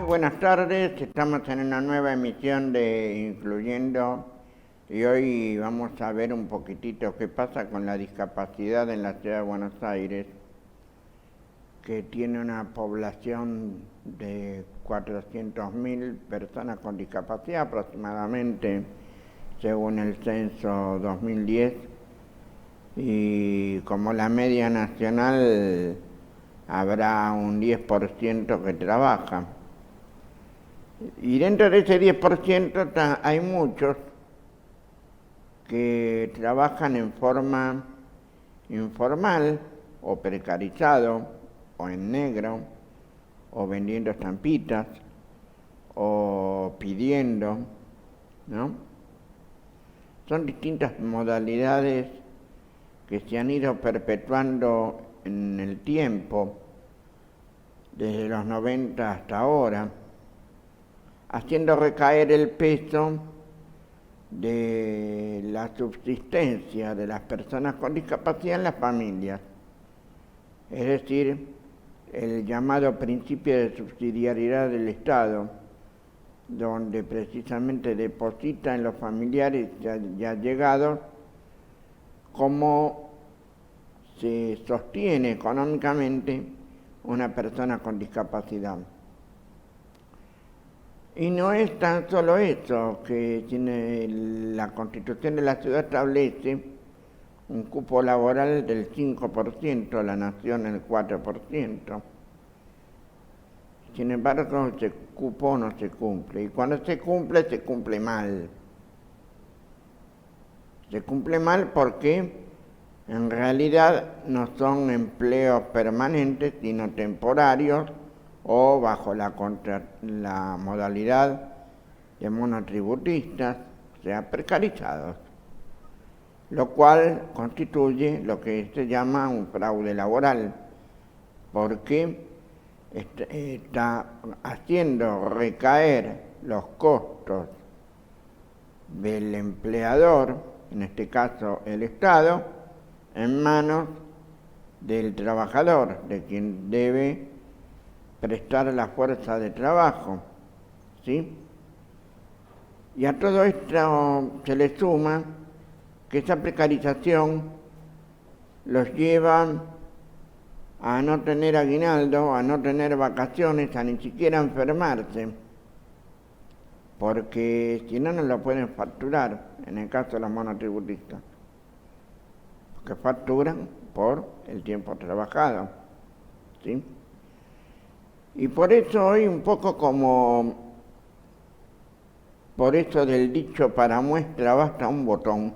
Buenas tardes, estamos en una nueva emisión de Incluyendo y hoy vamos a ver un poquitito qué pasa con la discapacidad en la ciudad de Buenos Aires, que tiene una población de 400.000 personas con discapacidad aproximadamente, según el censo 2010, y como la media nacional habrá un 10% que trabaja. Y dentro de ese 10% hay muchos que trabajan en forma informal o precarizado o en negro o vendiendo estampitas o pidiendo, ¿no? Son distintas modalidades que se han ido perpetuando en el tiempo, desde los 90 hasta ahora, haciendo recaer el peso de la subsistencia de las personas con discapacidad en las familias. Es decir, el llamado principio de subsidiariedad del Estado, donde precisamente deposita en los familiares ya llegados cómo se sostiene económicamente una persona con discapacidad. Y no es tan solo eso, que tiene la Constitución de la ciudad establece un cupo laboral del 5%, la nación el 4%. Sin embargo, ese cupo no se cumple, y cuando se cumple mal. Se cumple mal porque en realidad no son empleos permanentes, sino temporarios, o bajo la modalidad de monotributistas, o sea, precarizados, lo cual constituye lo que se llama un fraude laboral, porque está haciendo recaer los costos del empleador, en este caso el Estado, en manos del trabajador, de quien debe prestar la fuerza de trabajo, ¿sí? Y a todo esto se le suma que esa precarización los lleva a no tener aguinaldo, a no tener vacaciones, a ni siquiera enfermarse, porque si no, no lo pueden facturar, en el caso de los monotributistas, que facturan por el tiempo trabajado, ¿sí? Y por eso hoy un poco como por eso del dicho para muestra basta un botón,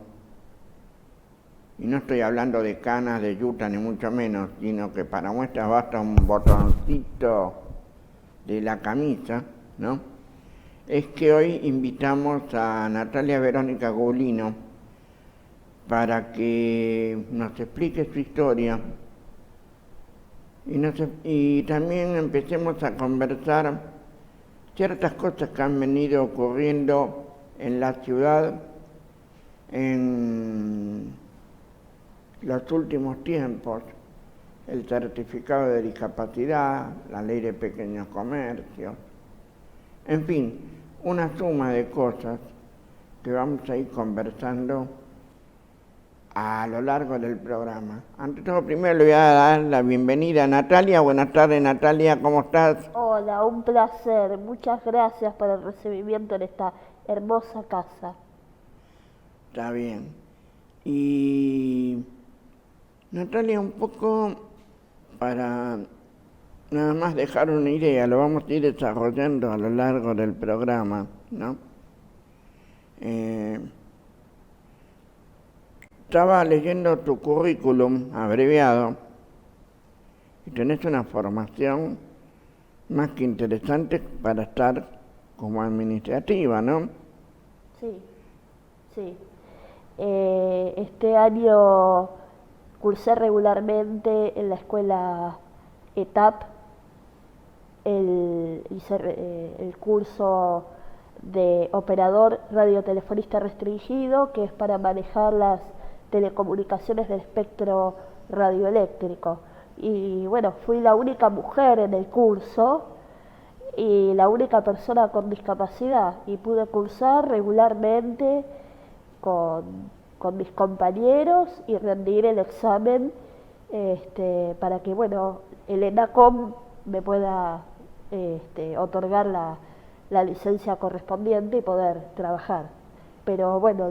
y no estoy hablando de canas, de yuta, ni mucho menos, sino que para muestra basta un botoncito de la camisa, ¿no? Es que hoy invitamos a Natalia Verónica Gulino para que nos explique su historia y también empecemos a conversar ciertas cosas que han venido ocurriendo en la ciudad en los últimos tiempos, el certificado de discapacidad, la ley de pequeños comercios, en fin, una suma de cosas que vamos a ir conversando a lo largo del programa. Ante todo, primero le voy a dar la bienvenida a Natalia. Buenas tardes, Natalia, ¿cómo estás? Hola, un placer. Muchas gracias por el recibimiento en esta hermosa casa. Está bien. Y Natalia, un poco para nada más dejar una idea, lo vamos a ir desarrollando a lo largo del estaba leyendo tu currículum abreviado y tenés una formación más que interesante para estar como administrativa, ¿no? Sí, sí. Este año cursé regularmente en la escuela ETAP, hice el curso de operador radiotelefonista restringido, que es para manejar las telecomunicaciones del espectro radioeléctrico. Y bueno, fui la única mujer en el curso y la única persona con discapacidad, y pude cursar regularmente con mis compañeros y rendir el examen para que bueno, el ENACOM me pueda otorgar la licencia correspondiente y poder trabajar. Pero bueno,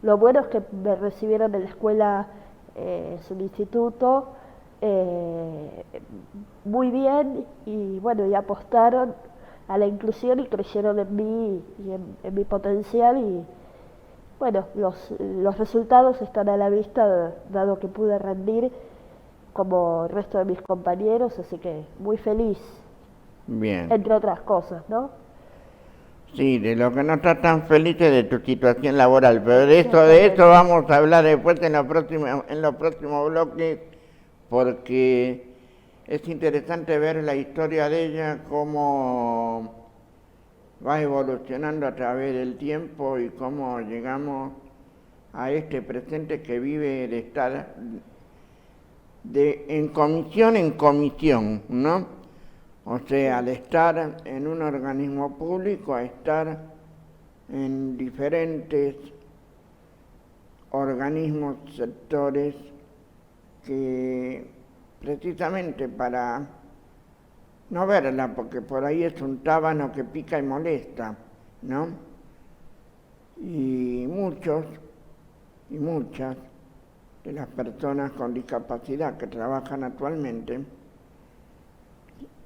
lo bueno es que me recibieron en la escuela, es un instituto, muy bien, y bueno, y apostaron a la inclusión y creyeron en mí y en mi potencial, y bueno, los resultados están a la vista, dado que pude rendir como el resto de mis compañeros, así que muy feliz. Bien. Entre otras cosas, ¿no? Sí, de lo que no estás tan feliz es de tu situación laboral, pero de esto vamos a hablar después en los próximos bloques, porque es interesante ver la historia de ella, cómo va evolucionando a través del tiempo y cómo llegamos a este presente que vive de estar en comisión, ¿no? O sea, de estar en un organismo público a estar en diferentes organismos, sectores, que precisamente para no verla, porque por ahí es un tábano que pica y molesta, ¿no? Y muchos y muchas de las personas con discapacidad que trabajan actualmente,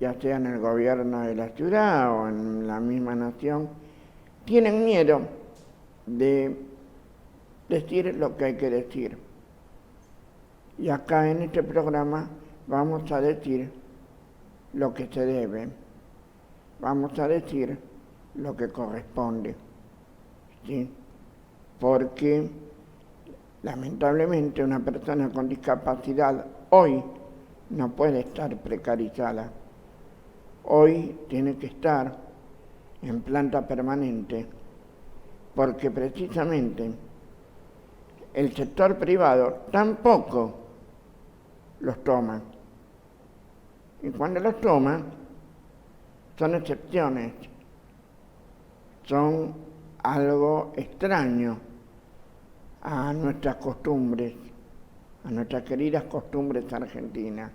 ya sea en el gobierno de la ciudad o en la misma nación, tienen miedo de decir lo que hay que decir. Y acá en este programa vamos a decir lo que se debe, vamos a decir lo que corresponde, ¿sí? Porque lamentablemente una persona con discapacidad hoy no puede estar precarizada. Hoy tiene que estar en planta permanente, porque precisamente el sector privado tampoco los toma. Y cuando los toma, son excepciones, son algo extraño a nuestras costumbres, a nuestras queridas costumbres argentinas.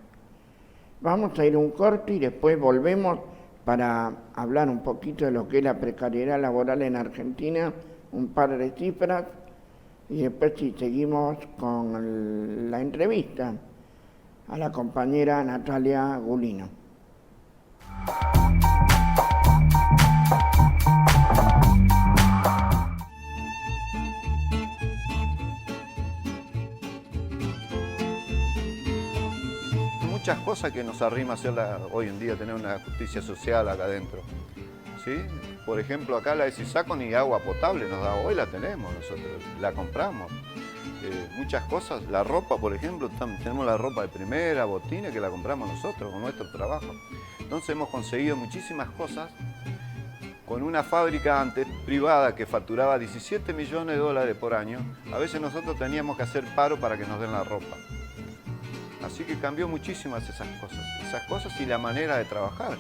Vamos a ir a un corte y después volvemos para hablar un poquito de lo que es la precariedad laboral en Argentina, un par de cifras, y después sí, seguimos con la entrevista a la compañera Natalia Gulino. Muchas cosas que nos arrima hacerla hoy en día, tener una justicia social acá adentro, ¿sí? Por ejemplo, acá la de Sisaco ni agua potable nos da, hoy la tenemos nosotros, la compramos. Muchas cosas, la ropa, por ejemplo, tenemos la ropa de primera, botines, que la compramos nosotros con nuestro trabajo. Entonces hemos conseguido muchísimas cosas con una fábrica antes privada que facturaba 17 millones de dólares por año. A veces nosotros teníamos que hacer paro para que nos den la ropa. Así que cambió muchísimas esas cosas y la manera de trabajar.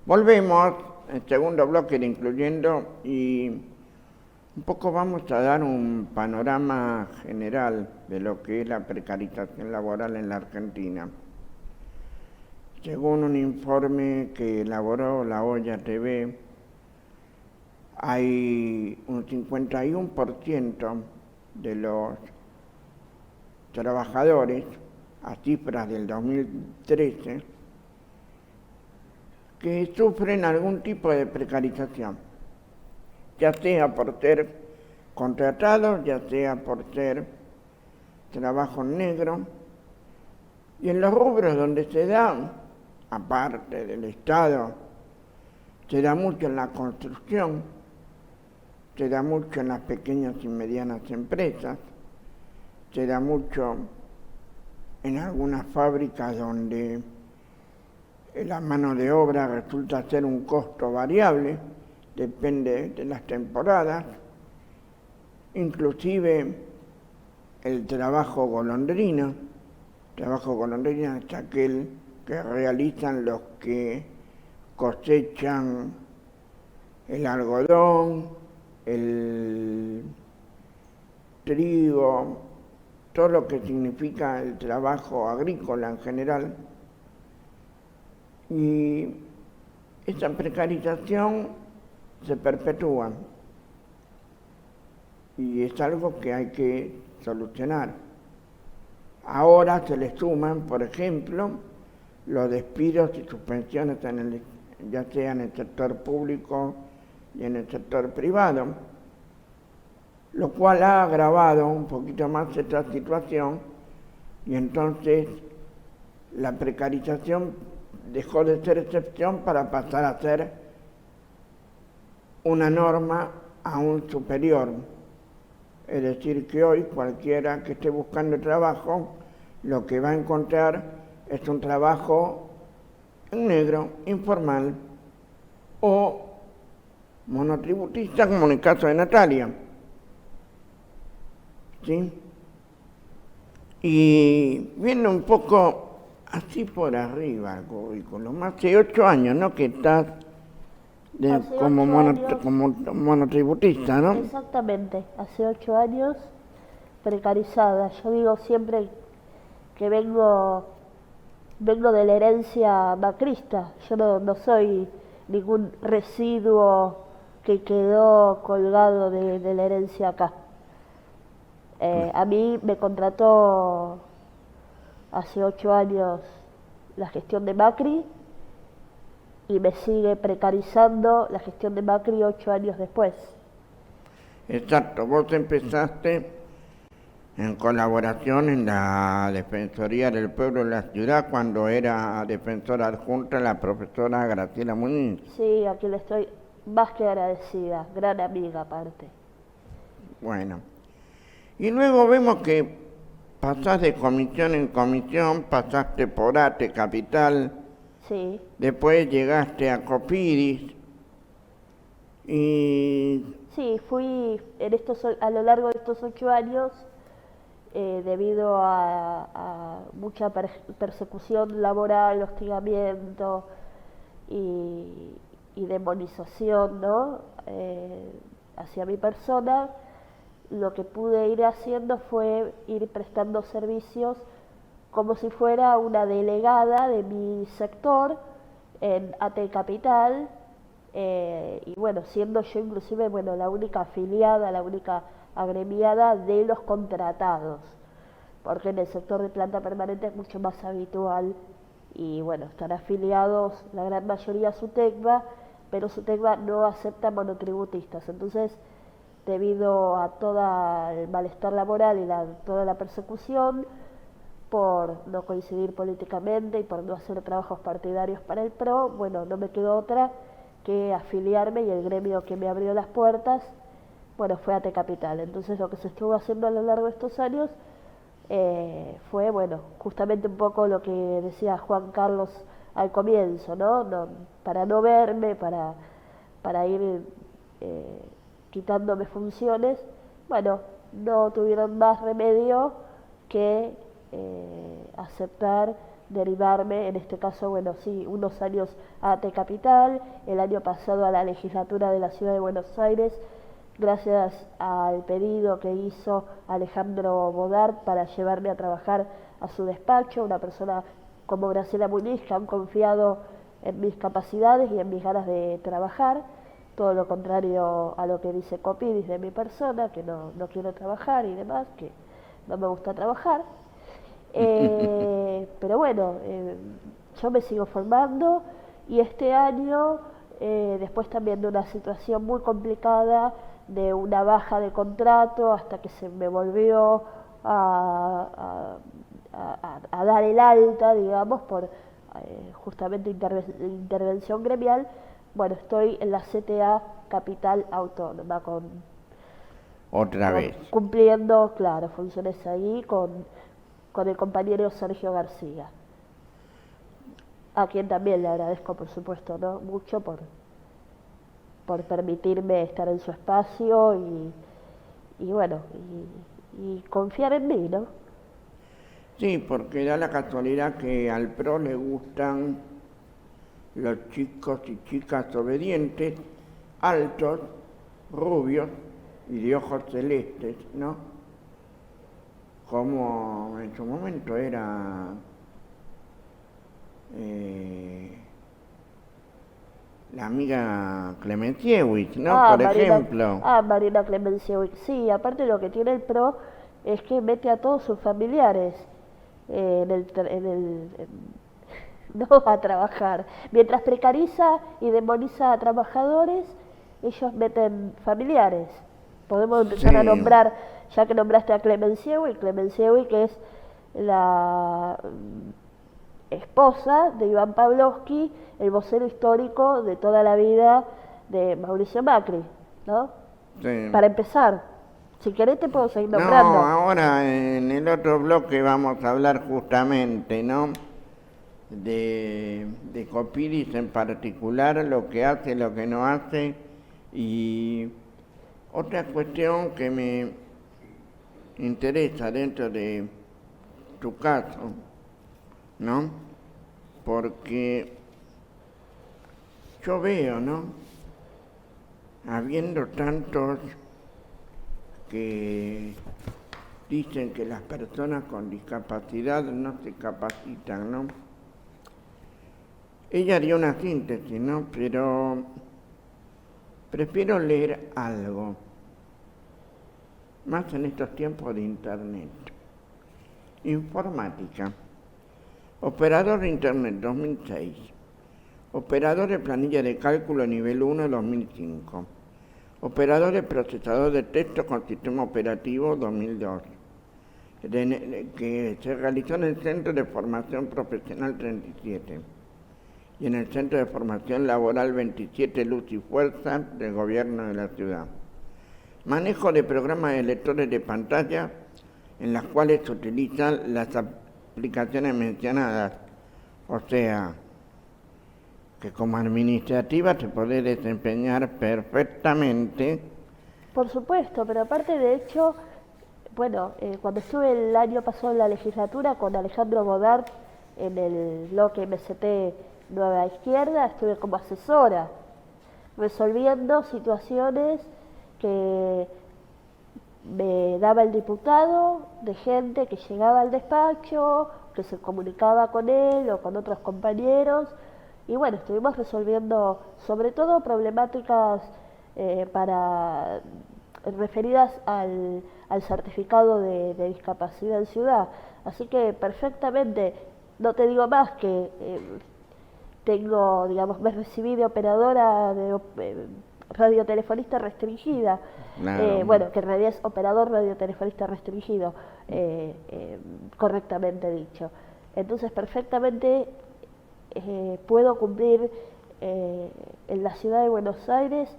Volvemos, el segundo bloque de Incluyendo, y un poco vamos a dar un panorama general de lo que es la precarización laboral en la Argentina. Según un informe que elaboró La Olla TV, hay un 51% de los trabajadores, a cifras del 2013, que sufren algún tipo de precarización, ya sea por ser contratados, ya sea por ser trabajo negro, y en los rubros donde se da, aparte del Estado, se da mucho en la construcción, se da mucho en las pequeñas y medianas empresas, se da mucho en algunas fábricas donde la mano de obra resulta ser un costo variable, depende de las temporadas, inclusive el trabajo golondrina. Trabajo golondrina es aquel que realizan los que cosechan el algodón, el trigo, todo lo que significa el trabajo agrícola en general. Y esa precarización se perpetúa y es algo que hay que solucionar. Ahora se le suman, por ejemplo, los despidos y suspensiones ya sea en el sector público y en el sector privado, lo cual ha agravado un poquito más esta situación, y entonces la precarización dejó de ser excepción para pasar a ser una norma aún superior. Es decir, que hoy cualquiera que esté buscando trabajo, lo que va a encontrar es un trabajo en negro, informal o monotributista, como en el caso de Natalia. ¿Sí? Y viendo un poco así por arriba el currículum, hace 8 años, ¿no?, que estás como monotributista, ¿no? Exactamente, hace 8 años precarizada. Yo digo siempre que vengo de la herencia macrista. Yo no soy ningún residuo que quedó colgado de la herencia acá. A mí me contrató hace 8 años la gestión de Macri y me sigue precarizando la gestión de Macri 8 años después. Exacto, vos empezaste en colaboración en la Defensoría del Pueblo de la Ciudad cuando era defensora adjunta la profesora Graciela Muñiz. Sí, a quien le estoy más que agradecida, gran amiga aparte. Bueno, y luego vemos que pasás de comisión en comisión, pasaste por ATE Capital, Sí. después llegaste a Cofidis y... Sí, fui a lo largo de estos 8 años, debido a mucha persecución laboral, hostigamiento y demonización, ¿no?, hacia mi persona, lo que pude ir haciendo fue ir prestando servicios como si fuera una delegada de mi sector en ATE Capital, y bueno, siendo yo inclusive, bueno, la única afiliada, la única agremiada de los contratados, porque en el sector de planta permanente es mucho más habitual, y bueno, están afiliados la gran mayoría a SUTECBA, pero SUTECBA no acepta monotributistas. Entonces, debido a todo el malestar laboral y toda la persecución, por no coincidir políticamente y por no hacer trabajos partidarios para el PRO, bueno, no me quedó otra que afiliarme, y el gremio que me abrió las puertas, bueno, fue ATE Capital. Entonces lo que se estuvo haciendo a lo largo de estos años fue, bueno, justamente un poco lo que decía Juan Carlos al comienzo, ¿no? Para no verme, para ir quitándome funciones, bueno, no tuvieron más remedio que aceptar derivarme, en este caso, bueno, sí, unos años a AT Capital, el año pasado a la legislatura de la Ciudad de Buenos Aires, gracias al pedido que hizo Alejandro Bodart para llevarme a trabajar a su despacho, una persona como Graciela Muñiz, que han confiado en mis capacidades y en mis ganas de trabajar, todo lo contrario a lo que dice Copidis de mi persona, que no quiero trabajar y demás, que no me gusta trabajar. Pero bueno, yo me sigo formando y este año, después también de una situación muy complicada, de una baja de contrato hasta que se me volvió a dar el alta, digamos, por justamente intervención gremial. Bueno, estoy en la CTA Capital Autónoma Otra vez. cumpliendo, claro, funciones ahí con el compañero Sergio García, a quien también le agradezco, por supuesto, ¿no?, mucho por permitirme estar en su espacio y bueno, y confiar en mí, ¿no? Sí, porque da la casualidad que al PRO le gustan los chicos y chicas obedientes, altos, rubios y de ojos celestes, ¿no? Como en su momento era la amiga Clemenciewicz, ¿no? Por ejemplo. Marina Clemenciewicz, sí, aparte lo que tiene el PRO es que mete a todos sus familiares no a trabajar. Mientras precariza y demoniza a trabajadores, ellos meten familiares. Podemos empezar a nombrar, ya que nombraste a Clemenciewicz, que es la esposa de Iván Pavlovsky, el vocero histórico de toda la vida de Mauricio Macri, ¿no? Sí. Para empezar, si querés te puedo seguir nombrando. No, ahora en el otro bloque vamos a hablar justamente, ¿no?, de Copidis en particular, lo que hace, lo que no hace, y otra cuestión que me interesa dentro de tu caso, ¿no?, porque yo veo, ¿no?, habiendo tantos que dicen que las personas con discapacidad no se capacitan, ¿no? Ella haría una síntesis, ¿no? Pero prefiero leer algo, más en estos tiempos de internet. Informática. Operador de internet 2006. Operador de planilla de cálculo nivel 1 2005. Operador de procesador de texto con sistema operativo 2002. Que se realizó en el Centro de Formación Profesional 37 y en el Centro de Formación Laboral 27 Luz y Fuerza del Gobierno de la Ciudad. Manejo de programas de lectores de pantalla en las cuales se utilizan las aplicaciones mencionadas, o sea, que como administrativa se puede desempeñar perfectamente. Por supuesto, pero aparte de hecho, bueno, cuando estuve el año pasado en la legislatura con Alejandro Bodart en el bloque MST Nueva Izquierda, estuve como asesora, resolviendo situaciones que me daba el diputado, de gente que llegaba al despacho, que se comunicaba con él o con otros compañeros, y bueno, estuvimos resolviendo sobre todo problemáticas referidas al certificado de discapacidad en ciudad. Así que perfectamente, no te digo más que tengo, digamos, me recibí de operadora de radiotelefonista restringida, Claro. bueno, que en realidad es operador radiotelefonista restringido, correctamente dicho. Entonces perfectamente puedo cumplir en la ciudad de Buenos Aires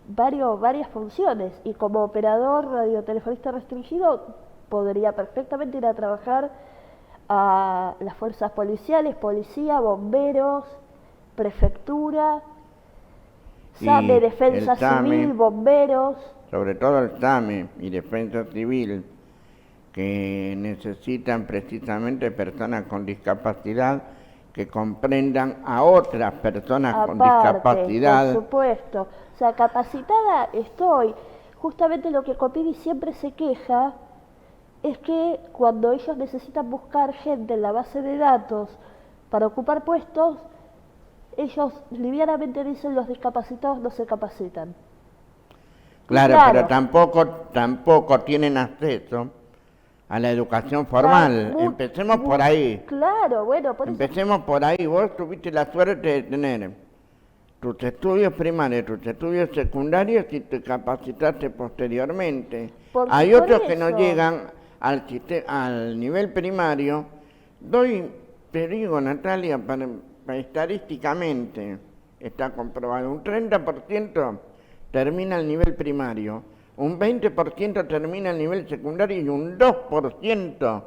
varias funciones, y como operador radiotelefonista restringido podría perfectamente ir a trabajar a las fuerzas policiales, policía, bomberos, prefectura, SAME, defensa civil, bomberos. Sobre todo el SAME y defensa civil, que necesitan precisamente personas con discapacidad que comprendan a otras personas con discapacidad. Por supuesto, o sea, capacitada estoy. Justamente lo que Copini siempre se queja es que cuando ellos necesitan buscar gente en la base de datos para ocupar puestos, ellos livianamente dicen los discapacitados no se capacitan. Claro, pero tampoco tienen acceso a la educación formal. Empecemos por ahí. Claro, bueno, por Empecemos por ahí. Vos tuviste la suerte de tener tus estudios primarios, tus estudios secundarios y te capacitaste posteriormente. Hay otros que no llegan al nivel primario. Te digo, Natalia, estadísticamente está comprobado, un 30% termina el nivel primario, un 20% termina el nivel secundario y un 2%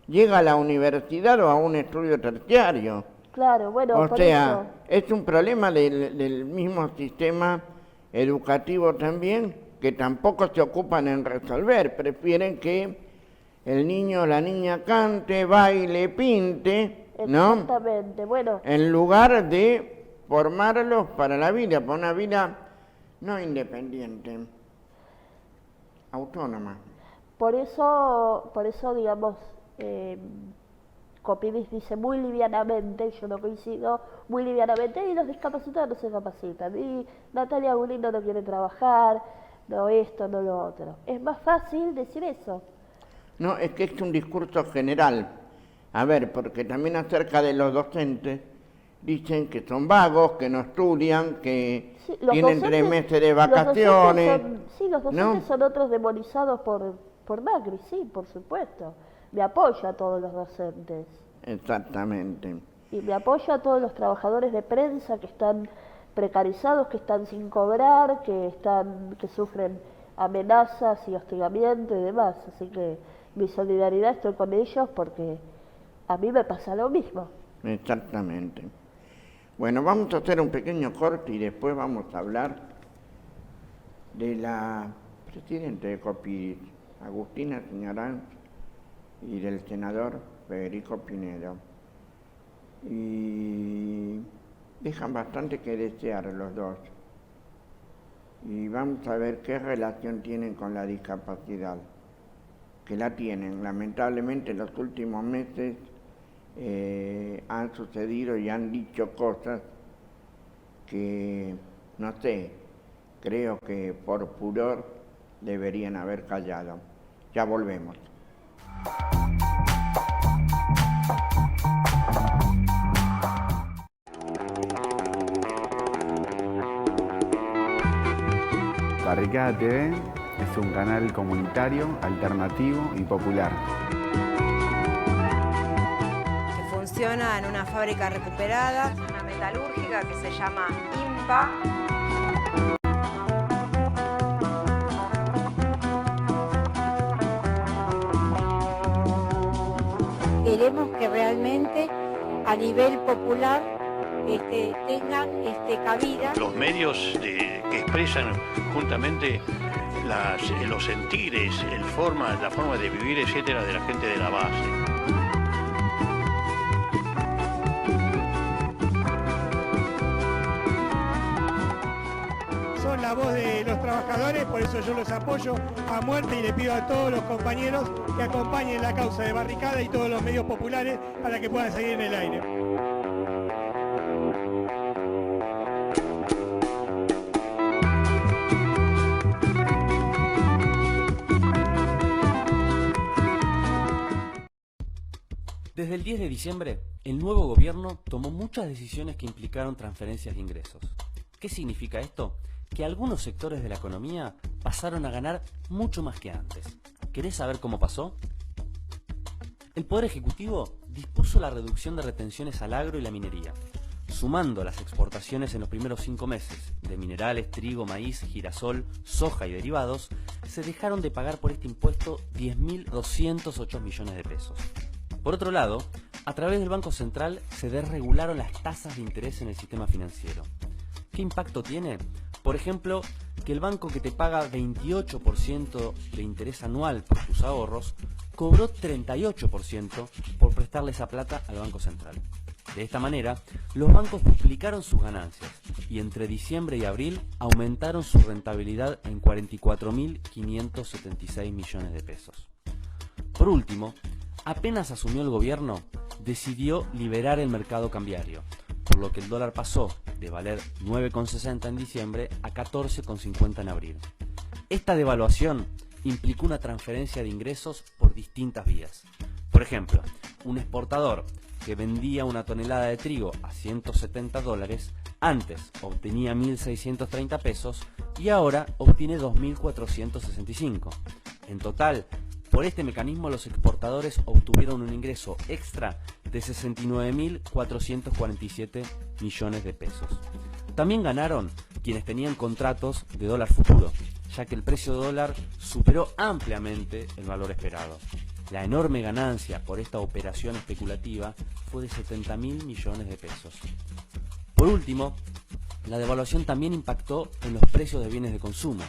llega a la universidad o a un estudio terciario. Claro, bueno, o sea, es un problema del mismo sistema educativo también, que tampoco se ocupan en resolver, prefieren que el niño o la niña cante, baile, pinte, ¿no? Exactamente, bueno. En lugar de formarlos para la vida, para una vida no independiente, autónoma. Por eso digamos, Copidis dice muy livianamente, yo no coincido, muy livianamente, y los discapacitados no se capacitan, y Natalia Gulino no quiere trabajar, no esto, no lo otro. Es más fácil decir eso. No, es que es un discurso general. A ver, porque también acerca de los docentes, dicen que son vagos, que no estudian, que sí, tienen 3 meses de vacaciones. Los docentes son otros demonizados por Macri, sí, por supuesto. Me apoyo a todos los docentes. Exactamente. Y me apoyo a todos los trabajadores de prensa que están precarizados, que están sin cobrar, que sufren amenazas y hostigamiento y demás. Así que mi solidaridad, estoy con ellos porque a mí me pasa lo mismo. Exactamente. Bueno, vamos a hacer un pequeño corte y después vamos a hablar de la presidenta de Copidis, Agustina Señarán, y del senador Federico Pinedo. Y dejan bastante que desear los dos. Y vamos a ver qué relación tienen con la discapacidad, que la tienen. Lamentablemente en los últimos meses han sucedido y han dicho cosas que, no sé, creo que por pudor deberían haber callado. Ya volvemos. Barricada TV es un canal comunitario, alternativo y popular. Que funciona en una fábrica recuperada, una metalúrgica que se llama IMPA. Queremos que realmente a nivel popular tengan cabida. Los medios que expresan juntamente los sentires, la forma de vivir, etcétera, de la gente de la base. Son la voz de los trabajadores, por eso yo los apoyo a muerte y le pido a todos los compañeros que acompañen la causa de Barricada y todos los medios populares para que puedan seguir en el aire. Desde el 10 de diciembre, el nuevo gobierno tomó muchas decisiones que implicaron transferencias de ingresos. ¿Qué significa esto? Que algunos sectores de la economía pasaron a ganar mucho más que antes. ¿Querés saber cómo pasó? El Poder Ejecutivo dispuso la reducción de retenciones al agro y la minería, sumando las exportaciones en los primeros 5 meses de minerales, trigo, maíz, girasol, soja y derivados, se dejaron de pagar por este impuesto 10.208 millones de pesos. Por otro lado, a través del Banco Central se desregularon las tasas de interés en el sistema financiero. ¿Qué impacto tiene? Por ejemplo, que el banco que te paga 28% de interés anual por tus ahorros, cobró 38% por prestarle esa plata al Banco Central. De esta manera, los bancos duplicaron sus ganancias y entre diciembre y abril aumentaron su rentabilidad en 44.576 millones de pesos. Por último, apenas asumió el gobierno, decidió liberar el mercado cambiario, por lo que el dólar pasó de valer 9,60 en diciembre a 14,50 en abril. Esta devaluación implicó una transferencia de ingresos por distintas vías. Por ejemplo, un exportador que vendía una tonelada de trigo a $170, antes obtenía 1.630 pesos y ahora obtiene 2.465. En total, por este mecanismo los exportadores obtuvieron un ingreso extra de 69.447 millones de pesos. También ganaron quienes tenían contratos de dólar futuro, ya que el precio de dólar superó ampliamente el valor esperado. La enorme ganancia por esta operación especulativa fue de 70.000 millones de pesos. Por último, la devaluación también impactó en los precios de bienes de consumo.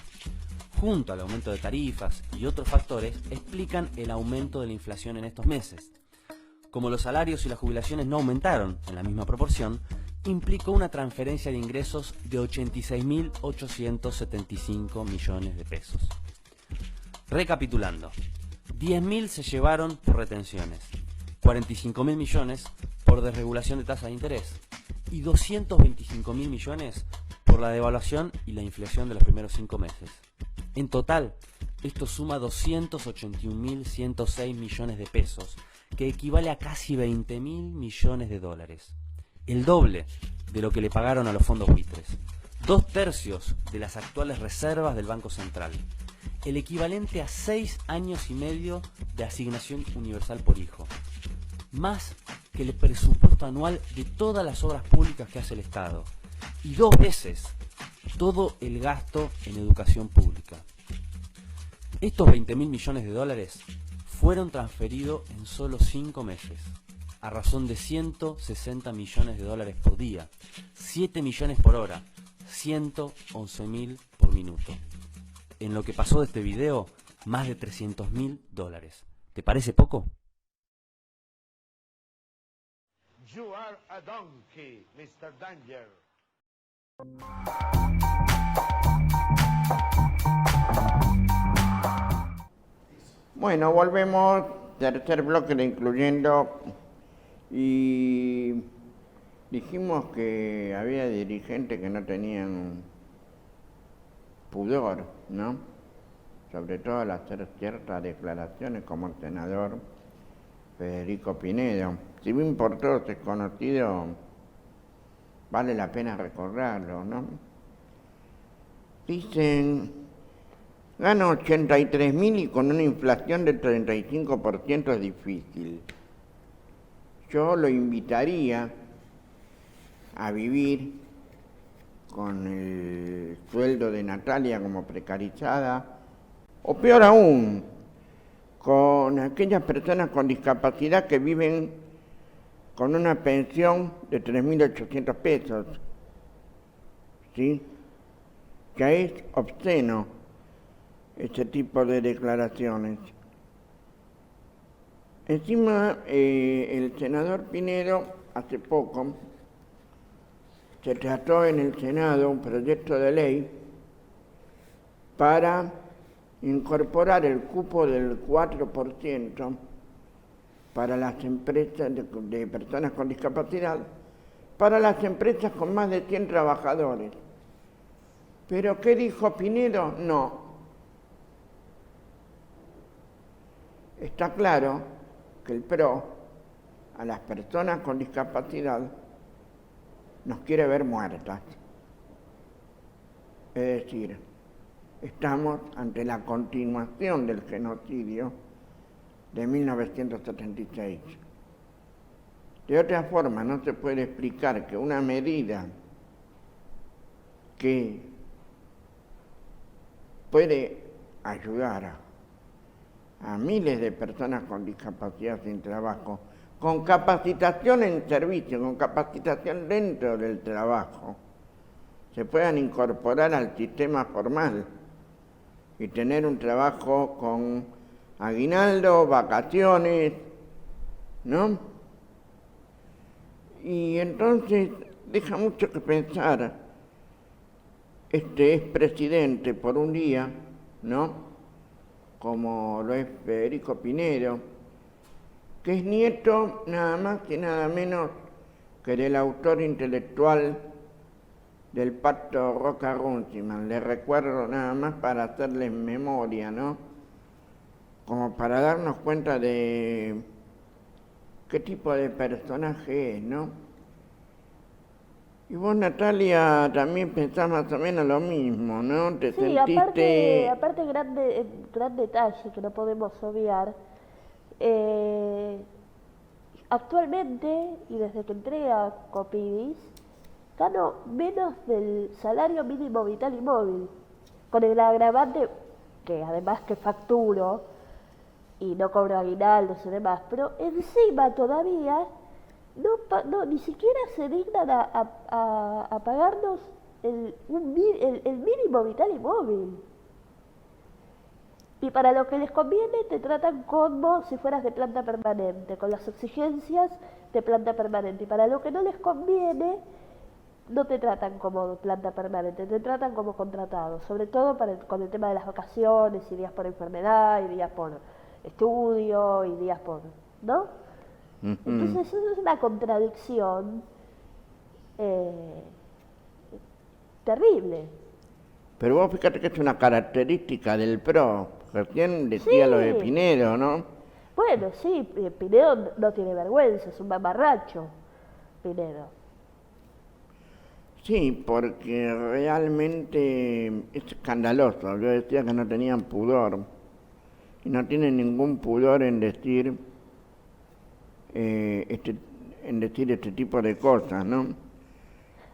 Junto al aumento de tarifas y otros factores, explican el aumento de la inflación en estos meses. Como los salarios y las jubilaciones no aumentaron en la misma proporción, implicó una transferencia de ingresos de 86.875 millones de pesos. Recapitulando, 10.000 se llevaron por retenciones, 45.000 millones por desregulación de tasas de interés y 225.000 millones por la devaluación y la inflación de los primeros 5 meses. En total, esto suma 281.106 millones de pesos, que equivale a casi 20.000 millones de dólares. El doble de lo que le pagaron a los fondos buitres. 2/3 de las actuales reservas del Banco Central. El equivalente a 6 años y medio de asignación universal por hijo. Más que el presupuesto anual de todas las obras públicas que hace el Estado. Y 2 veces todo el gasto en educación pública. Estos 20.000 millones de dólares fueron transferidos en solo 5 meses, a razón de 160 millones de dólares por día, 7 millones por hora, 111.000 por minuto. En lo que pasó de este video, más de 300.000 dólares. ¿Te parece poco? You are a donkey, Mr. Danger. Bueno, volvemos, tercer bloque de Incluyendo, y dijimos que había dirigentes que no tenían pudor, ¿no? Sobre todo al hacer ciertas declaraciones como el senador Federico Pinedo. Si bien por todos es conocido, vale la pena recordarlo, ¿no? Dicen, gana 83.000 y con una inflación del 35% es difícil. Yo lo invitaría a vivir con el sueldo de Natalia como precarizada, o peor aún, con aquellas personas con discapacidad que viven con una pensión de 3.800 pesos, ¿sí? Que es obsceno ese tipo de declaraciones. Encima, el senador Pinedo, hace poco, se trató en el Senado un proyecto de ley para incorporar el cupo del 4% para las empresas de personas con discapacidad, para las empresas con más de 100 trabajadores. ¿Pero qué dijo Pinedo? No. Está claro que el PRO a las personas con discapacidad nos quiere ver muertas. Es decir, estamos ante la continuación del genocidio de 1976. De otra forma, no se puede explicar que una medida que puede ayudar a miles de personas con discapacidad sin trabajo, con capacitación en servicio, con capacitación dentro del trabajo, se puedan incorporar al sistema formal y tener un trabajo con aguinaldo, vacaciones, ¿no? Y entonces deja mucho que pensar este expresidente por un día, ¿no? Como lo es Federico Pinedo, que es nieto nada más y nada menos que del autor intelectual del Pacto Roca-Runciman. Le recuerdo nada más para hacerles memoria, ¿no? Como para darnos cuenta de qué tipo de personaje es, ¿no? Y vos, Natalia, también pensás más o menos lo mismo, ¿no? Te Sí, sentiste... aparte gran detalle que no podemos obviar. Actualmente, y desde que entré a Copidis, gano menos del salario mínimo vital y móvil, con el agravante que además que facturo y no cobro aguinaldos y demás, pero encima todavía ni siquiera se dignan a pagarnos el mínimo vital y móvil. Y para lo que les conviene te tratan como si fueras de planta permanente, con las exigencias de planta permanente. Y para lo que no les conviene, no te tratan como planta permanente, te tratan como contratado, sobre todo con el tema de las vacaciones y días por enfermedad y días por estudio y días por... ¿no? Entonces eso es una contradicción terrible. Pero vos fíjate que es una característica del PRO. Recién decía lo de Pinedo, ¿no? Bueno, sí, Pinedo no tiene vergüenza, es un mamarracho, Pinedo. Sí, porque realmente es escandaloso. Yo decía que no tenían pudor. Y no tienen ningún pudor en decir este tipo de cosas, ¿no?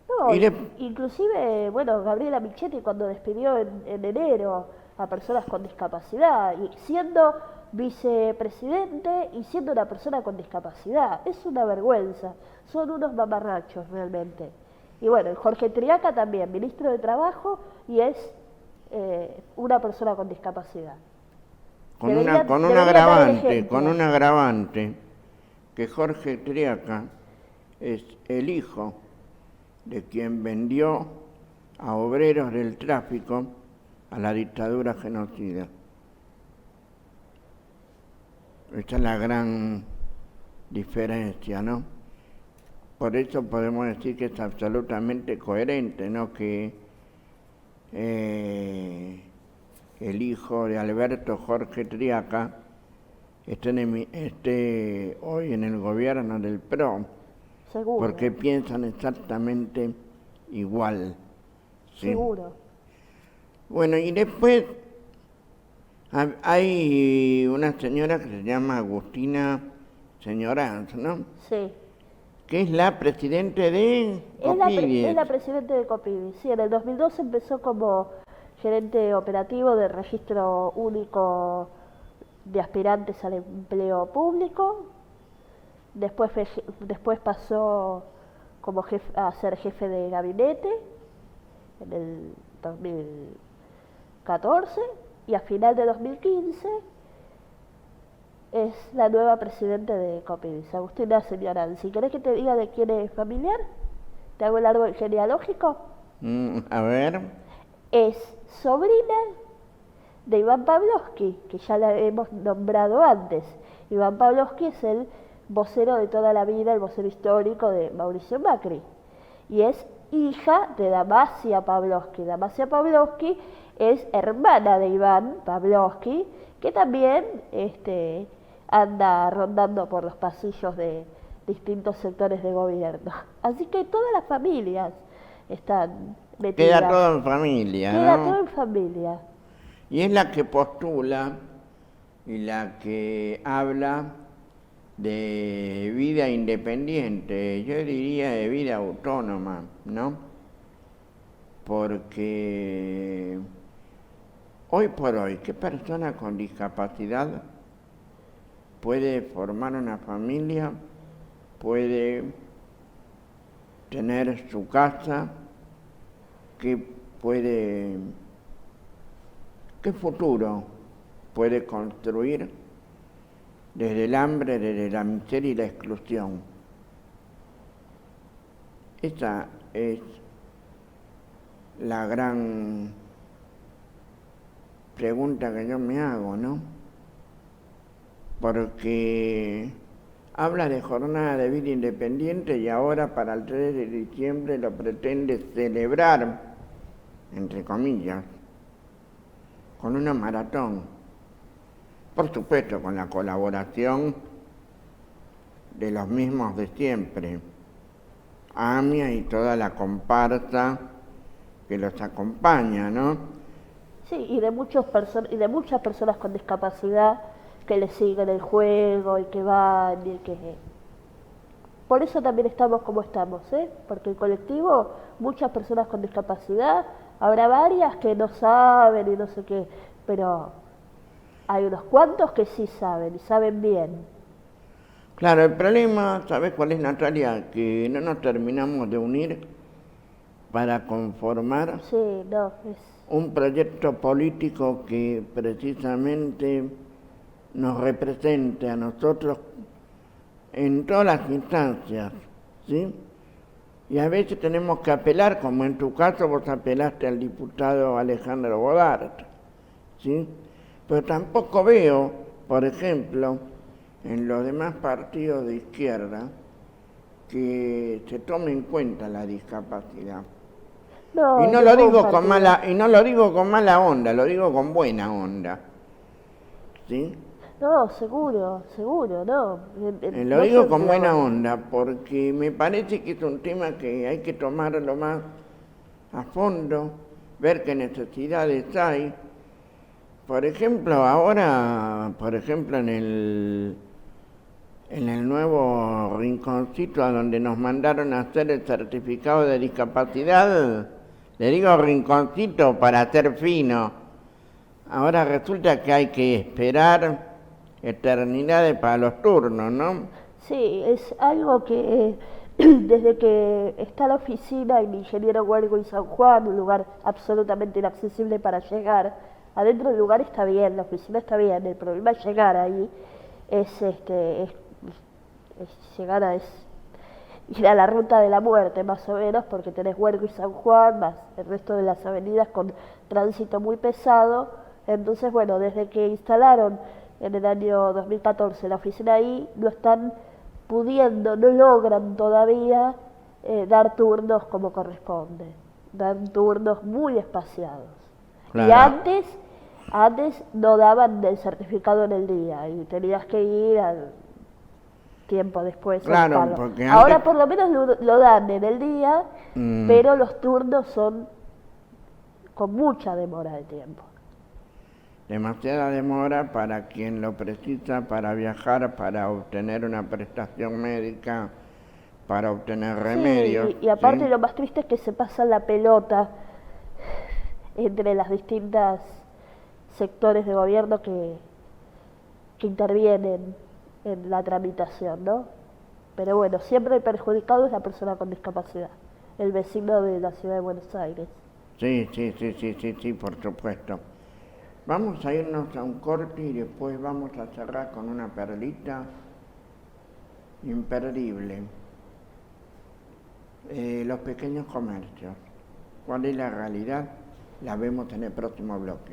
No, inclusive, bueno, Gabriela Michetti cuando despidió en enero a personas con discapacidad, y siendo vicepresidente y siendo una persona con discapacidad, es una vergüenza, son unos mamarrachos realmente. Y bueno, Jorge Triaca también, ministro de Trabajo, y es una persona con discapacidad. Con un agravante, que Jorge Triaca es el hijo de quien vendió a obreros del tráfico a la dictadura genocida. Esta es la gran diferencia, ¿no? Por eso podemos decir que es absolutamente coherente, ¿no? Que el hijo de Alberto Jorge Triaca esté hoy en el gobierno del PRO. Seguro. Porque piensan exactamente igual. ¿Sí? Seguro. Bueno, y después hay una señora que se llama Agustina Señoranz, ¿no? Sí. Que es la presidente de Copidis. Es la presidente de Copidis, sí. En el 2012 empezó como gerente operativo del Registro Único de Aspirantes al Empleo Público. Después pasó como a ser jefe de gabinete en el 2014 y a final de 2015 es la nueva presidenta de Copidis, Agustina Señoranz. Si querés que te diga de quién es familiar, te hago el árbol genealógico. A ver. Es sobrina de Iván Pavlovsky, que ya la hemos nombrado antes. Iván Pavlovsky es el vocero de toda la vida, el vocero histórico de Mauricio Macri. Y es hija de Damasia Pavlovsky. Damasia Pavlovsky es hermana de Iván Pavlovsky, que también anda rondando por los pasillos de distintos sectores de gobierno. Así que todas las familias están metidas. Queda todo en familia, Queda ¿no? todo en familia. Y es la que postula y la que habla de vida independiente, yo diría de vida autónoma, ¿no? Porque hoy por hoy, ¿qué persona con discapacidad puede formar una familia, puede tener su casa, qué futuro puede construir desde el hambre, desde la miseria y la exclusión. Esa es la gran pregunta que yo me hago, ¿no? Porque habla de jornada de vida independiente y ahora para el 3 de diciembre lo pretende celebrar, entre comillas, con una maratón. Por supuesto, con la colaboración de los mismos de siempre, AMIA y toda la comparsa que los acompaña, ¿no? Sí, y de muchas personas con discapacidad que le siguen el juego y que van y que... Por eso también estamos como estamos, porque el colectivo, muchas personas con discapacidad, habrá varias que no saben y no sé qué, pero hay unos cuantos que sí saben y saben bien. Claro, el problema, ¿sabes cuál es, Natalia? Que no nos terminamos de unir para conformar un proyecto político que precisamente nos represente a nosotros en todas las instancias, ¿sí? Y a veces tenemos que apelar, como en tu caso vos apelaste al diputado Alejandro Bodart, ¿sí? Pero tampoco veo, por ejemplo, en los demás partidos de izquierda, que se tome en cuenta la discapacidad. No, y no lo digo con mala onda, lo digo con buena onda, ¿sí? No, seguro, no. Lo digo con buena onda, porque me parece que es un tema que hay que tomarlo más a fondo, ver qué necesidades hay. Por ejemplo, ahora, en el nuevo rinconcito a donde nos mandaron a hacer el certificado de discapacidad, le digo rinconcito para ser fino, ahora resulta que hay que esperar eternidades para los turnos, ¿no? Sí, es algo que desde que está la oficina en Ingeniero Huergo y San Juan, un lugar absolutamente inaccesible para llegar, adentro del lugar está bien, la oficina está bien, el problema es llegar ahí, es ir a la ruta de la muerte más o menos, porque tenés Huergo y San Juan, más el resto de las avenidas con tránsito muy pesado. Entonces, bueno, desde que instalaron en el año 2014 la oficina ahí, no están pudiendo, no logran todavía dar turnos como corresponde, dan turnos muy espaciados. Claro. Y antes no daban el certificado en el día y tenías que ir al tiempo después. Claro, porque ahora por lo menos lo dan en el día, pero los turnos son con mucha demora de tiempo. Demasiada demora para quien lo precisa, para viajar, para obtener una prestación médica, para obtener remedios. Y aparte lo más triste es que se pasa la pelota entre las distintas sectores de gobierno que intervienen en la tramitación, ¿no? Pero bueno, siempre el perjudicado es la persona con discapacidad, el vecino de la ciudad de Buenos Aires. Sí, por supuesto. Vamos a irnos a un corte y después vamos a cerrar con una perlita imperdible. Los pequeños comercios. ¿Cuál es la realidad? La vemos en el próximo bloque.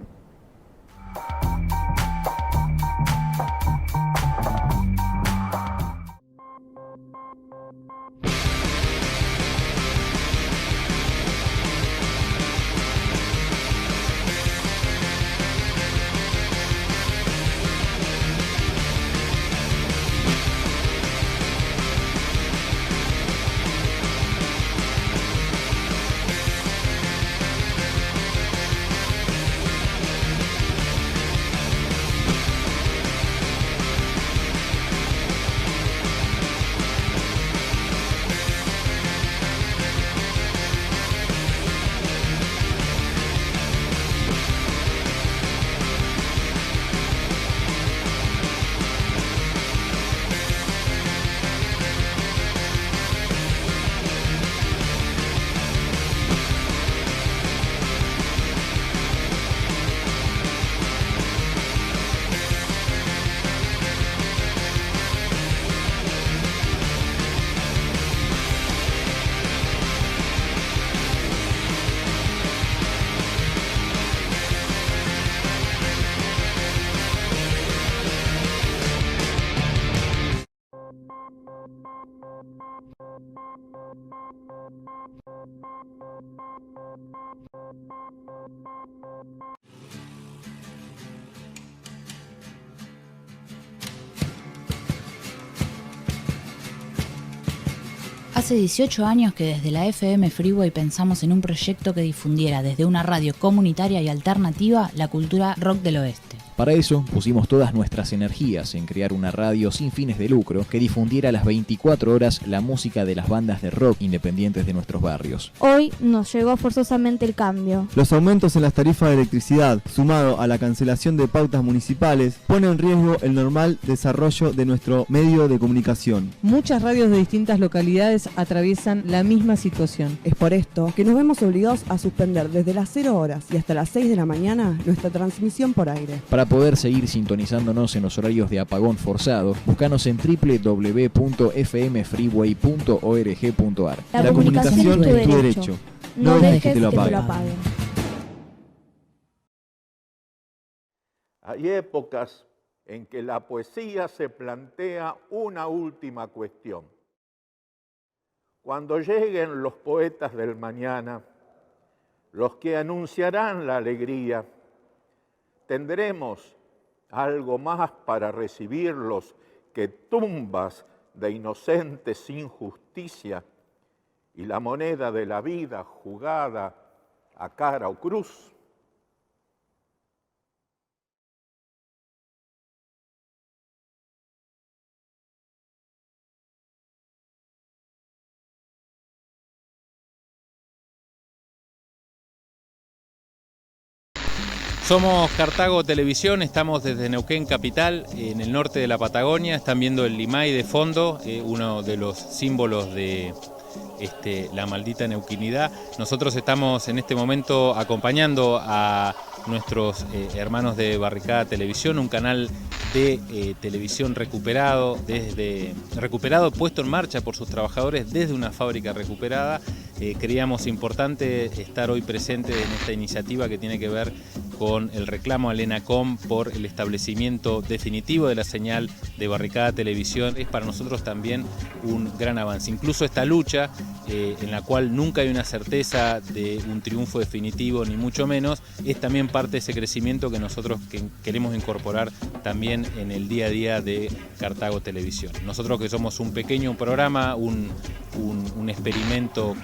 Hace 18 años que desde la FM Freeway pensamos en un proyecto que difundiera desde una radio comunitaria y alternativa la cultura rock del oeste. Para eso pusimos todas nuestras energías en crear una radio sin fines de lucro que difundiera a las 24 horas la música de las bandas de rock independientes de nuestros barrios. Hoy nos llegó forzosamente el cambio. Los aumentos en las tarifas de electricidad, sumado a la cancelación de pautas municipales, pone en riesgo el normal desarrollo de nuestro medio de comunicación. Muchas radios de distintas localidades atraviesan la misma situación. Es por esto que nos vemos obligados a suspender desde las 0 horas y hasta las 6 de la mañana nuestra transmisión por aire. Para poder seguir sintonizándonos en los horarios de apagón forzado, búscanos en www.fmfreeway.org.ar. La comunicación es tu derecho. No dejes que te lo apaguen. Hay épocas en que la poesía se plantea una última cuestión. Cuando lleguen los poetas del mañana, los que anunciarán la alegría, tendremos algo más para recibirlos que tumbas de inocentes sin justicia y la moneda de la vida jugada a cara o cruz. Somos Cartago Televisión, estamos desde Neuquén Capital, en el norte de la Patagonia. Están viendo el Limay de fondo, uno de los símbolos de la maldita neuquinidad. Nosotros estamos en este momento acompañando a nuestros hermanos de Barricada Televisión, un canal de televisión recuperado, puesto en marcha por sus trabajadores desde una fábrica recuperada. Creíamos importante estar hoy presentes en esta iniciativa que tiene que ver con el reclamo al ENACOM por el establecimiento definitivo de la señal de Barricada Televisión. Es para nosotros también un gran avance. Incluso esta lucha, en la cual nunca hay una certeza de un triunfo definitivo, ni mucho menos, es también parte de ese crecimiento que nosotros queremos incorporar también en el día a día de Cartago Televisión. Nosotros que somos un pequeño programa, un experimento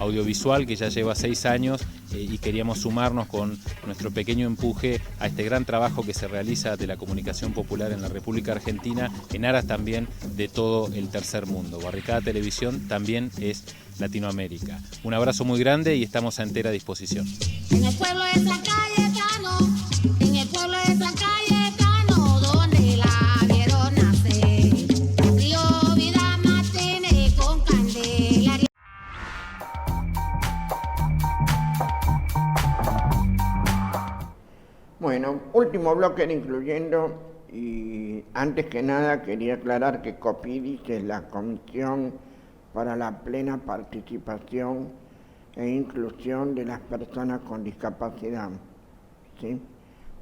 audiovisual que ya lleva 6 años y queríamos sumarnos con nuestro pequeño empuje a este gran trabajo que se realiza de la comunicación popular en la República Argentina en aras también de todo el tercer mundo. Barricada Televisión también es Latinoamérica. Un abrazo muy grande y estamos a entera disposición. En el pueblo de San Cayetano, en el pueblo de San Cayetano, donde la vieron nacer, río vida matine con Candelaria. Bueno, último bloque de Incluyendo, y antes que nada quería aclarar que COPIDIS es la Comisión para la Plena Participación e Inclusión de las Personas con Discapacidad, ¿sí?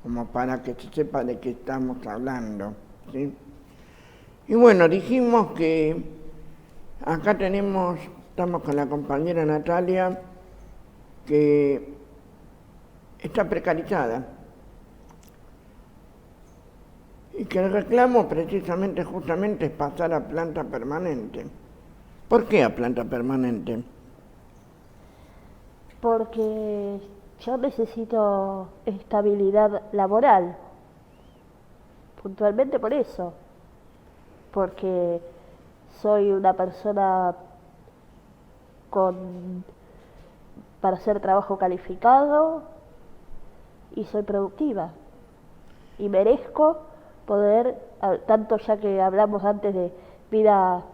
Como para que se sepa de qué estamos hablando, ¿sí? Y bueno, dijimos que acá estamos con la compañera Natalia, que está precarizada, y que el reclamo precisamente justamente es pasar a planta permanente. ¿Por qué a planta permanente? Porque yo necesito estabilidad laboral, puntualmente por eso, porque soy una persona para hacer trabajo calificado y soy productiva y merezco poder, tanto ya que hablamos antes de vida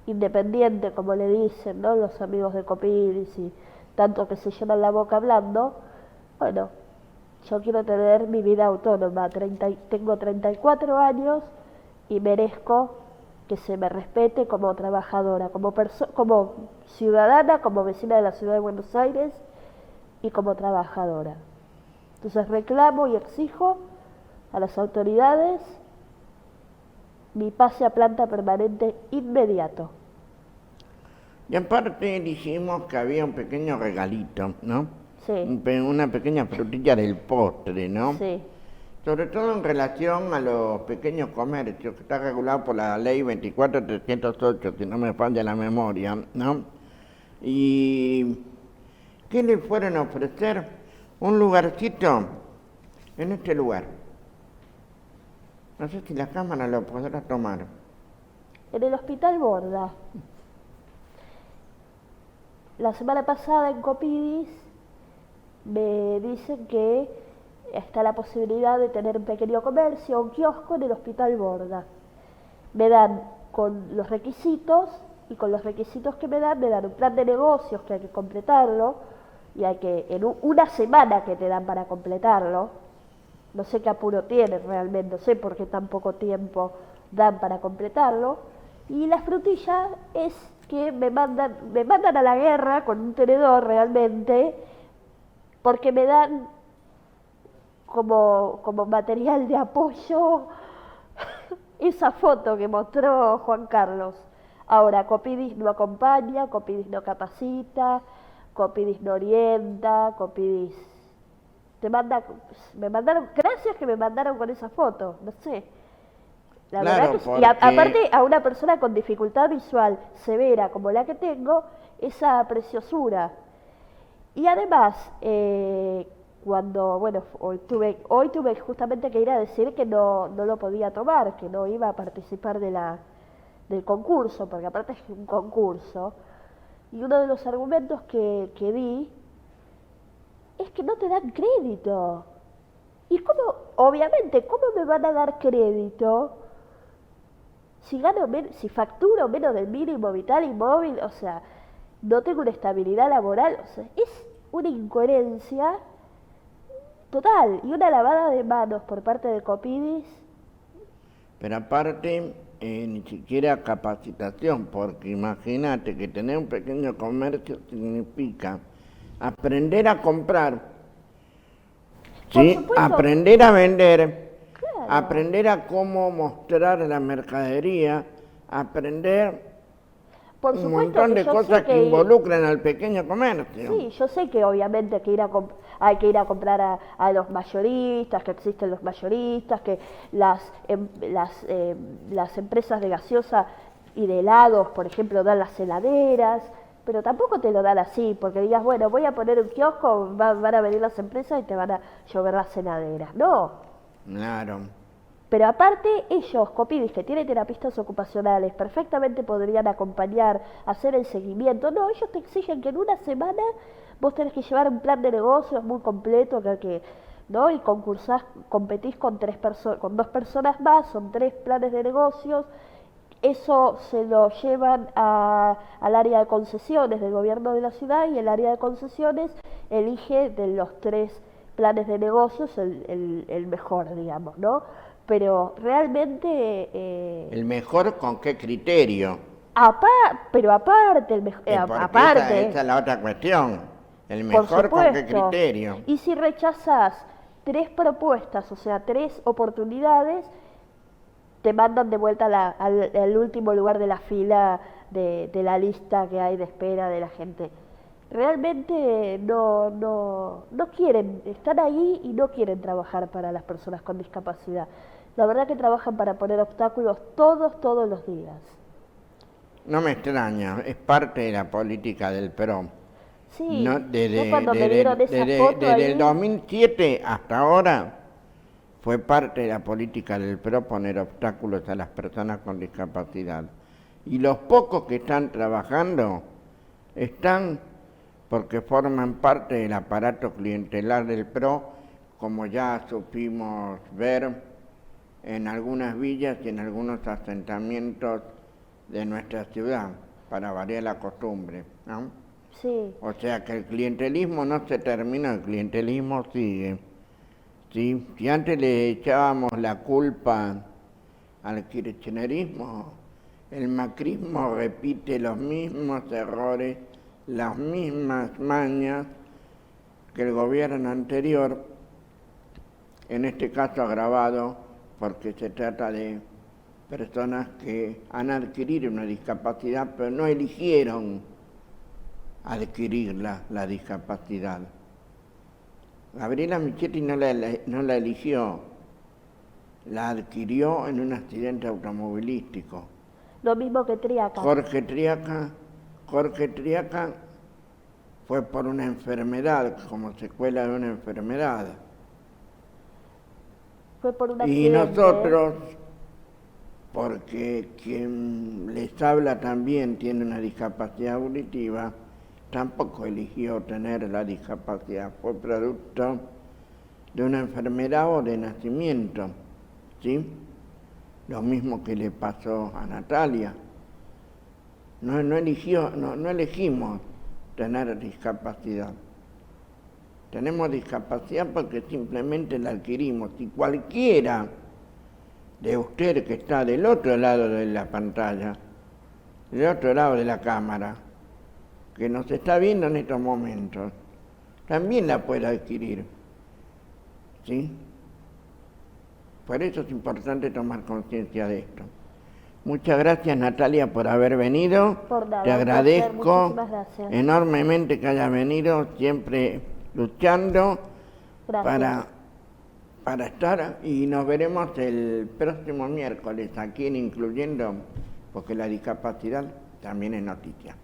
independiente, como le dicen, ¿no?, los amigos de COPIDIS y tanto que se llenan la boca hablando, bueno, yo quiero tener mi vida autónoma, tengo 34 años y merezco que se me respete como trabajadora, como ciudadana, como vecina de la ciudad de Buenos Aires y como trabajadora. Entonces reclamo y exijo a las autoridades mi pase a planta permanente inmediato. Y aparte dijimos que había un pequeño regalito, ¿no? Sí. Una pequeña frutilla del postre, ¿no? Sí. Sobre todo en relación a los pequeños comercios, que está regulado por la ley 24.308, si no me falla la memoria, ¿no? Y ¿qué le fueron a ofrecer? Un lugarcito en este lugar. No sé si la cámara lo podrá tomar. En el Hospital Borda. La semana pasada en Copidis me dicen que está la posibilidad de tener un pequeño comercio, un kiosco en el Hospital Borda. Me dan con los requisitos, y con los requisitos que me dan un plan de negocios que hay que completarlo, y hay que, en una semana que te dan para completarlo, no sé qué apuro tienen realmente, no sé por qué tan poco tiempo dan para completarlo, y la frutilla es que me mandan a la guerra con un tenedor realmente, porque me dan como material de apoyo esa foto que mostró Juan Carlos. Ahora, Copidis no acompaña, Copidis no capacita, Copidis no orienta, Copidis me mandaron, gracias que me mandaron con esa foto, no sé. La Claro, verdad que, y aparte a una persona con dificultad visual severa como la que tengo, esa preciosura. Y además, cuando, bueno, hoy tuve justamente que ir a decir que no lo podía tomar, que no iba a participar del concurso, porque aparte es un concurso. Y uno de los argumentos que di es que no te dan crédito. Y cómo, obviamente, ¿cómo me van a dar crédito si facturo menos del mínimo vital y móvil? O sea, no tengo una estabilidad laboral. O sea, es una incoherencia total y una lavada de manos por parte de Copidis. Pero aparte, ni siquiera capacitación, porque imagínate que tener un pequeño comercio significa aprender a comprar, ¿sí? Aprender a vender, claro. Aprender a cómo mostrar la mercadería, aprender un montón de cosas que involucran al pequeño comercio. Sí, yo sé que obviamente hay que ir a comprar a los mayoristas, que existen los mayoristas, que las empresas de gaseosa y de helados, por ejemplo, dan las heladeras, pero tampoco te lo dan así, porque digas, bueno, voy a poner un kiosco, van a venir las empresas y te van a llover las heladeras. No. Claro. Pero aparte ellos, Copidis, que tienen terapistas ocupacionales, perfectamente podrían acompañar, hacer el seguimiento. No, ellos te exigen que en una semana vos tenés que llevar un plan de negocios muy completo, ¿no? Y competís con dos personas más, son 3 planes de negocios. Eso se lo llevan al área de concesiones del gobierno de la ciudad, y el área de concesiones elige de los 3 planes de negocios el mejor, digamos, ¿no? Pero realmente... ¿El mejor con qué criterio? Pero aparte, aparte... Esa es la otra cuestión. ¿El mejor con qué criterio? Y si rechazás 3 propuestas, o sea, 3 oportunidades, te mandan de vuelta al último lugar de la fila de la lista que hay de espera de la gente. Realmente no quieren, están ahí y no quieren trabajar para las personas con discapacidad. La verdad que trabajan para poner obstáculos todos los días. No me extraña, es parte de la política del PRO. Sí, no, cuando me dieron esa foto desde el 2007 hasta ahora fue parte de la política del PRO poner obstáculos a las personas con discapacidad. Y los pocos que están trabajando están porque forman parte del aparato clientelar del PRO, como ya supimos ver en algunas villas y en algunos asentamientos de nuestra ciudad, para variar la costumbre, ¿no? Sí. O sea que el clientelismo no se termina, el clientelismo sigue. ¿Sí? Si antes le echábamos la culpa al kirchnerismo, el macrismo repite los mismos errores, las mismas mañas que el gobierno anterior, en este caso agravado porque se trata de personas que han adquirido una discapacidad pero no eligieron adquirir la discapacidad. Gabriela Michetti no la eligió, la adquirió en un accidente automovilístico. Lo mismo que Triaca. Jorge Triaca fue por una enfermedad, como secuela de una enfermedad. Fue por un Y accidente. nosotros, porque quien les habla también tiene una discapacidad auditiva, tampoco eligió tener la discapacidad, fue producto de una enfermedad o de nacimiento, ¿sí? Lo mismo que le pasó a Natalia. No elegimos tener discapacidad. Tenemos discapacidad porque simplemente la adquirimos. Y cualquiera de ustedes que está del otro lado de la pantalla, del otro lado de la cámara, que nos está viendo en estos momentos, también la puede adquirir, ¿sí? Por eso es importante tomar conciencia de esto. Muchas gracias, Natalia, por haber venido. Por nada, te agradezco muchísimas gracias. enormemente que hayas venido, siempre luchando para estar, y nos veremos el próximo miércoles aquí en Incluyendo, porque la discapacidad también es noticia.